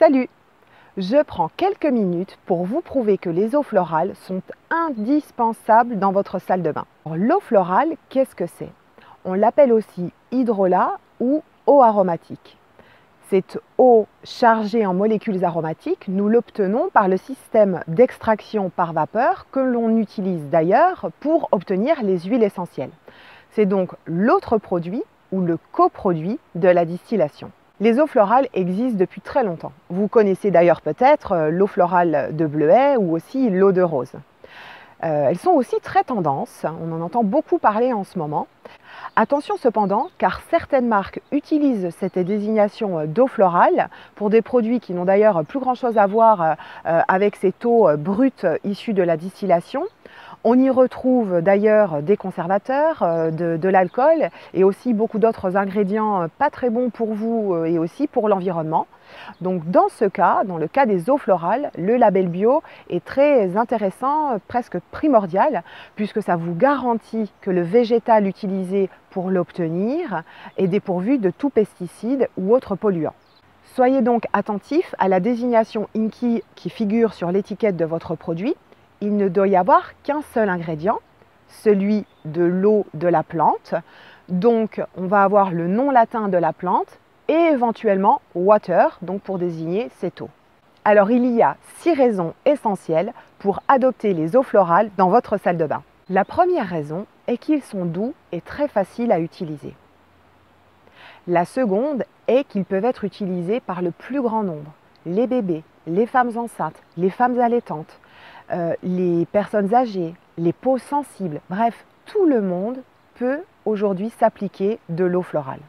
Salut! Je prends quelques minutes pour vous prouver que les eaux florales sont indispensables dans votre salle de bain. L'eau florale, qu'est-ce que c'est? On l'appelle aussi hydrolat ou eau aromatique. Cette eau chargée en molécules aromatiques, nous l'obtenons par le système d'extraction par vapeur que l'on utilise d'ailleurs pour obtenir les huiles essentielles. C'est donc l'autre produit ou le coproduit de la distillation. Les eaux florales existent depuis très longtemps. Vous connaissez d'ailleurs peut-être l'eau florale de bleuet ou aussi l'eau de rose. Elles sont aussi très tendance, on en entend beaucoup parler en ce moment. Attention cependant, car certaines marques utilisent cette désignation d'eau florale pour des produits qui n'ont d'ailleurs plus grand chose à voir avec cette eau brute issue de la distillation. On y retrouve d'ailleurs des conservateurs, de l'alcool et aussi beaucoup d'autres ingrédients pas très bons pour vous et aussi pour l'environnement. Donc dans ce cas, dans le cas des eaux florales, le label bio est très intéressant, presque primordial, puisque ça vous garantit que le végétal utilisé pour l'obtenir est dépourvu de tout pesticide ou autre polluant. Soyez donc attentifs à la désignation INCI qui figure sur l'étiquette de votre produit. Il ne doit y avoir qu'un seul ingrédient, celui de l'eau de la plante. Donc on va avoir le nom latin de la plante et éventuellement water, donc pour désigner cette eau. Alors il y a 6 raisons essentielles pour adopter les eaux florales dans votre salle de bain. La première raison est qu'ils sont doux et très faciles à utiliser. La seconde est qu'ils peuvent être utilisés par le plus grand nombre. Les bébés, les femmes enceintes, les femmes allaitantes, les personnes âgées, les peaux sensibles, bref, tout le monde peut aujourd'hui s'appliquer de l'eau florale.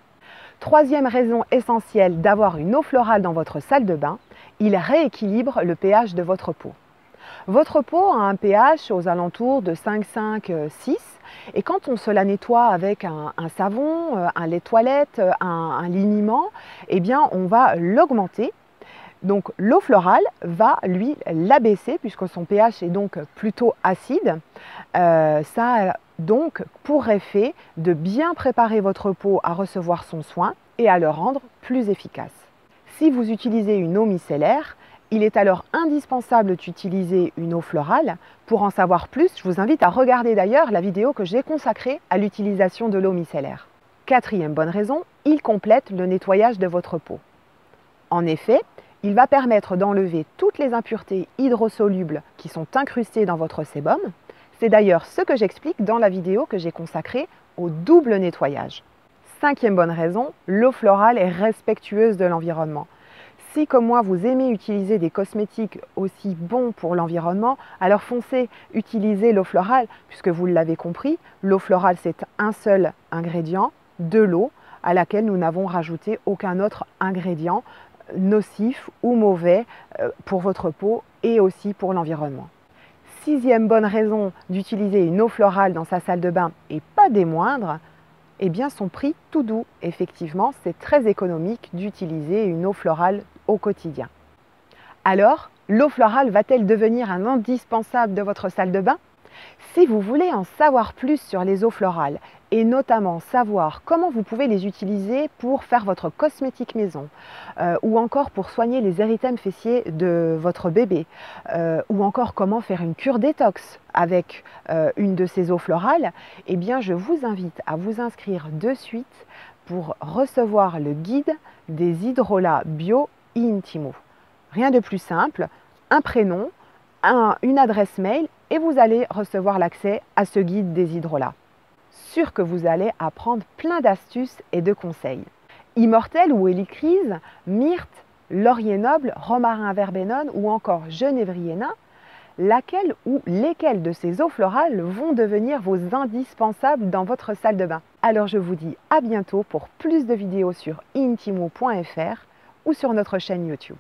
Troisième raison essentielle d'avoir une eau florale dans votre salle de bain, il rééquilibre le pH de votre peau. Votre peau a un pH aux alentours de 5,5, 6 et quand on se la nettoie avec un savon, un lait toilette, un liniment, eh bien on va l'augmenter. Donc l'eau florale va lui l'abaisser puisque son pH est donc plutôt acide. Ça a donc pour effet de bien préparer votre peau à recevoir son soin et à le rendre plus efficace. Si vous utilisez une eau micellaire, il est alors indispensable d'utiliser une eau florale. Pour en savoir plus, je vous invite à regarder d'ailleurs la vidéo que j'ai consacrée à l'utilisation de l'eau micellaire. Quatrième bonne raison, il complète le nettoyage de votre peau. En effet, il va permettre d'enlever toutes les impuretés hydrosolubles qui sont incrustées dans votre sébum. C'est d'ailleurs ce que j'explique dans la vidéo que j'ai consacrée au double nettoyage. Cinquième bonne raison, l'eau florale est respectueuse de l'environnement. Si comme moi vous aimez utiliser des cosmétiques aussi bons pour l'environnement, alors foncez, utilisez l'eau florale puisque vous l'avez compris, l'eau florale c'est un seul ingrédient, de l'eau à laquelle nous n'avons rajouté aucun autre ingrédient nocif ou mauvais pour votre peau et aussi pour l'environnement. Sixième bonne raison d'utiliser une eau florale dans sa salle de bain et pas des moindres, eh bien son prix tout doux. Effectivement, c'est très économique d'utiliser une eau florale au quotidien. Alors, l'eau florale va-t-elle devenir un indispensable de votre salle de bain? Si vous voulez en savoir plus sur les eaux florales et notamment savoir comment vous pouvez les utiliser pour faire votre cosmétique maison ou encore pour soigner les érythèmes fessiers de votre bébé ou encore comment faire une cure détox avec une de ces eaux florales, eh bien je vous invite à vous inscrire de suite pour recevoir le guide des hydrolats bio Intimo. Rien de plus simple, un prénom, une adresse mail et vous allez recevoir l'accès à ce guide des hydrolats. Sûr que vous allez apprendre plein d'astuces et de conseils. Immortelle ou hélicryse, myrte, laurier noble, romarin verbenone ou encore genévrier nain, laquelle ou lesquelles de ces eaux florales vont devenir vos indispensables dans votre salle de bain? Alors je vous dis à bientôt pour plus de vidéos sur intimo.fr ou sur notre chaîne YouTube.